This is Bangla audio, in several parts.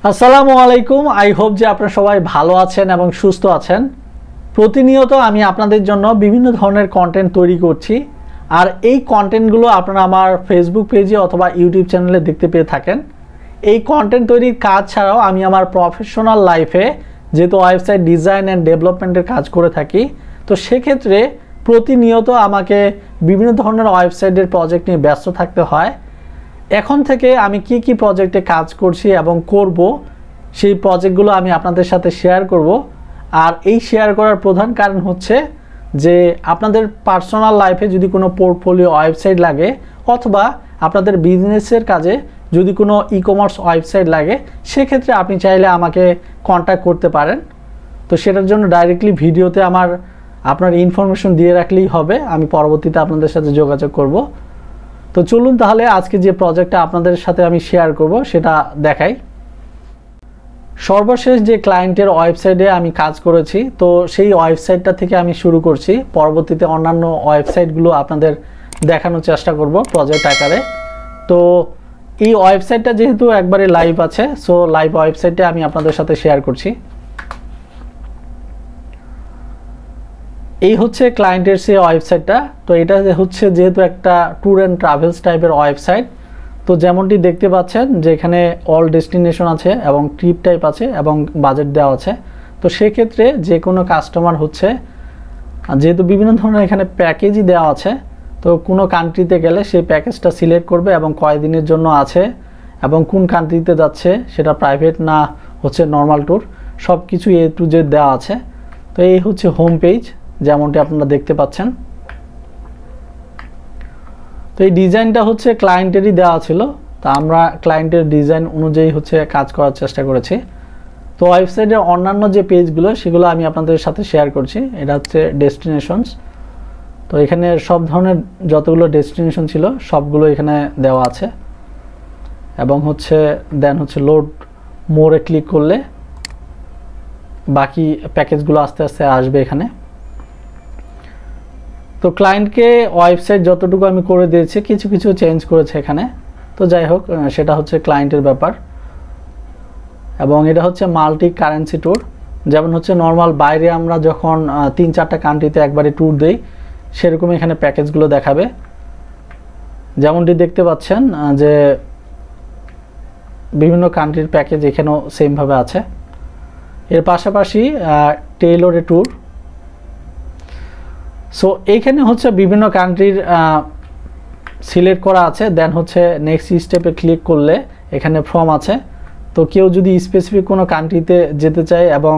আসসালামু আলাইকুম। আই হোপ যে আপনারা সবাই ভালো আছেন এবং সুস্থ আছেন। প্রতিনিয়ত আমি আপনাদের জন্য বিভিন্ন ধরনের কন্টেন্ট তৈরি করছি, আর এই কন্টেন্টগুলো আপনারা আমার ফেসবুক পেজে অথবা ইউটিউব চ্যানেলে দেখতে পেয়ে থাকেন। এই কন্টেন্ট তৈরির কাজ ছাড়াও আমি আমার প্রফেশনাল লাইফে যেহেতু ওয়েবসাইট ডিজাইন অ্যান্ড ডেভেলপমেন্টের কাজ করে থাকি, তো সেক্ষেত্রে প্রতিনিয়ত আমাকে বিভিন্ন ধরনের ওয়েবসাইটের প্রজেক্ট নিয়ে ব্যস্ত থাকতে হয়। এখন থেকে আমি কি প্রজেক্টে কাজ করছি এবং করব, সেই প্রজেক্টগুলো আমি আপনাদের সাথে শেয়ার করব। আর এই শেয়ার করার প্রধান কারণ হচ্ছে যে আপনাদের পার্সোনাল লাইফে যদি কোনো পোর্টফোলিও ওয়েবসাইট লাগে অথবা আপনাদের বিজনেসের কাজে যদি কোনো ই কমার্স ওয়েবসাইট লাগে, সেক্ষেত্রে আপনি চাইলে আমাকে কন্ট্যাক্ট করতে পারেন। তো সেটার জন্য ডাইরেক্টলি ভিডিওতে আপনার ইনফরমেশন দিয়ে রাখলেই হবে, আমি পরবর্তীতে আপনাদের সাথে যোগাযোগ করব। তো চলুন তাহলে আজকে যে প্রজেক্টটা আপনাদের সাথে আমি শেয়ার করব সেটা দেখাই। সর্বশেষ যে ক্লায়েন্টের ওয়েবসাইটে আমি কাজ করেছি, তো সেই ওয়েবসাইটটা থেকে আমি শুরু করছি। পরবর্তীতে অন্যান্য ওয়েবসাইটগুলো আপনাদের দেখানোর চেষ্টা করব প্রজেক্ট আকারে। তো এই ওয়েবসাইটটা যেহেতু একবারে লাইভ আছে, সো লাইভ ওয়েবসাইটে আমি আপনাদের সাথে শেয়ার করছি। এই হচ্ছে ক্লায়েন্টের সেই ওয়েবসাইটটা। তো এটা হচ্ছে যেহেতু একটা ট্যুর অ্যান্ড ট্রাভেলস টাইপের ওয়েবসাইট, তো যেমনটি দেখতে পাচ্ছেন যে এখানে অল ডেস্টিনেশন আছে এবং ট্রিপ টাইপ আছে এবং বাজেট দেওয়া আছে। তো সেক্ষেত্রে যে কোনো কাস্টমার হচ্ছে, যেহেতু বিভিন্ন ধরনের এখানে প্যাকেজই দেওয়া আছে, তো কোনো কান্ট্রিতে গেলে সেই প্যাকেজটা সিলেক্ট করবে এবং কয়দিনের জন্য আছে এবং কোন কান্ট্রিতে যাচ্ছে, সেটা প্রাইভেট না হচ্ছে নর্মাল ট্যুর, সব কিছু এ টু জেড দেওয়া আছে। তো এই হচ্ছে হোম পেজ, যেমনটি আপনারা দেখতে পাচ্ছেন। তো এই ডিজাইনটা হচ্ছে ক্লায়েন্টেরই দেওয়া ছিল, তা আমরা ক্লায়েন্টের ডিজাইন অনুযায়ী হচ্ছে কাজ করার চেষ্টা করেছি। তো ওয়েবসাইটের অন্যান্য যে পেজগুলো সেগুলো আমি আপনাদের সাথে শেয়ার করছি। এটা হচ্ছে ডেস্টিনেশনস। তো এখানে সব ধরনের যতগুলো ডেস্টিনেশন ছিল সবগুলো এখানে দেওয়া আছে এবং হচ্ছে দেন হচ্ছে লোড মোরে ক্লিক করলে বাকি প্যাকেজগুলো আস্তে আস্তে আসবে এখানে। তো ক্লায়েন্টকে ওয়েবসাইট যতটুকু আমি করে দিয়েছি, কিছু কিছু চেঞ্জ করেছে এখানে। তো যাই হোক, সেটা হচ্ছে ক্লায়েন্টের ব্যাপার। এবং এটা হচ্ছে মাল্টি কারেন্সি ট্যুর, যেমন হচ্ছে নর্মাল বাইরে আমরা যখন 3-4টা কান্ট্রিতে একবারে ট্যুর দেই, সেরকম এখানে প্যাকেজগুলো দেখাবে। যেমনটি দেখতে পাচ্ছেন যে বিভিন্ন কান্ট্রির প্যাকেজ এখানেও সেমভাবে আছে। এর পাশাপাশি টেইলরে ট্যুর। সো এইখানে হচ্ছে বিভিন্ন কান্ট্রির সিলেক্ট করা আছে, দেন হচ্ছে নেক্সট স্টেপে ক্লিক করলে এখানে ফর্ম আছে। তো কেউ যদি স্পেসিফিক কোনো কান্ট্রিতে যেতে চায় এবং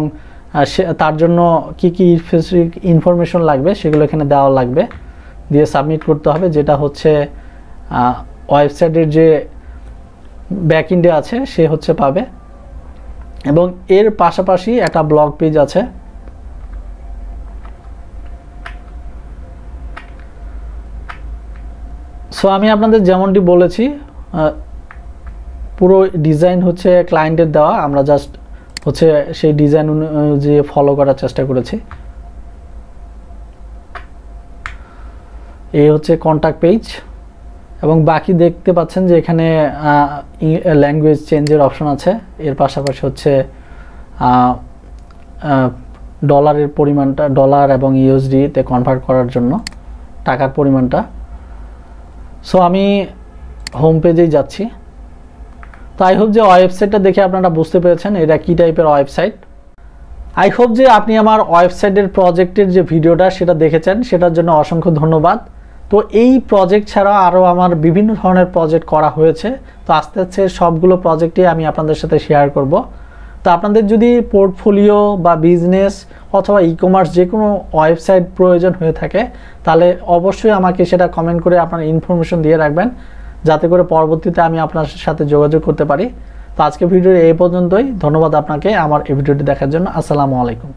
তার জন্য কি স্পেসিফিক ইনফরমেশন লাগবে সেগুলো এখানে দেওয়া লাগবে, দিয়ে সাবমিট করতে হবে, যেটা হচ্ছে ওয়েবসাইটের যে ব্যাকএন্ডে আছে সে হচ্ছে পাবে। এবং এর পাশাপাশি একটা ব্লগ পেজ আছে। সো আমি আপনাদের যেমনটি বলেছি, পুরো ডিজাইন হচ্ছে ক্লায়েন্টের দেওয়া, আমরা জাস্ট হচ্ছে সেই ডিজাইন অনুযায়ী ফলো করার চেষ্টা করেছি। এই হচ্ছে কন্ট্যাক্ট পেজ এবং বাকি দেখতে পাচ্ছেন যে এখানে ল্যাঙ্গুয়েজ চেঞ্জের অপশন আছে। এর পাশাপাশি হচ্ছে ডলারের পরিমাণটা, ডলার এবং ইউএসডিতে কনভার্ট করার জন্য টাকার পরিমাণটা। সো আমি হোম পেজেই যাচ্ছি। তো আই হোপ যে ওয়েবসাইটটা দেখে আপনারা বুঝতে পেরেছেন এটা কী টাইপের ওয়েবসাইট। আই হোপ যে আপনি আমার ওয়েবসাইটের প্রজেক্টের যে ভিডিওটা সেটা দেখেছেন, সেটার জন্য অসংখ্য ধন্যবাদ। তো এই প্রজেক্ট ছাড়া আরও আমার বিভিন্ন ধরনের প্রজেক্ট করা হয়েছে, তো আস্তে আস্তে সবগুলো প্রজেক্টই আমি আপনাদের সাথে শেয়ার করব। তো আপনাদের যদি পোর্টফোলিও বা বিজনেস অথবা ই কমার্স যে কোনো ওয়েবসাইট প্রয়োজন হয়ে থাকে, তাহলে অবশ্যই আমাকে সেটা কমেন্ট করে আপনার ইনফরমেশন দিয়ে রাখবেন, যাতে করে পরবর্তীতে আমি আপনার সাথে যোগাযোগ করতে পারি। তো আজকে ভিডিও এই পর্যন্তই। ধন্যবাদ আপনাকে আমার এই ভিডিওটি দেখার জন্য। আসসালামু আলাইকুম।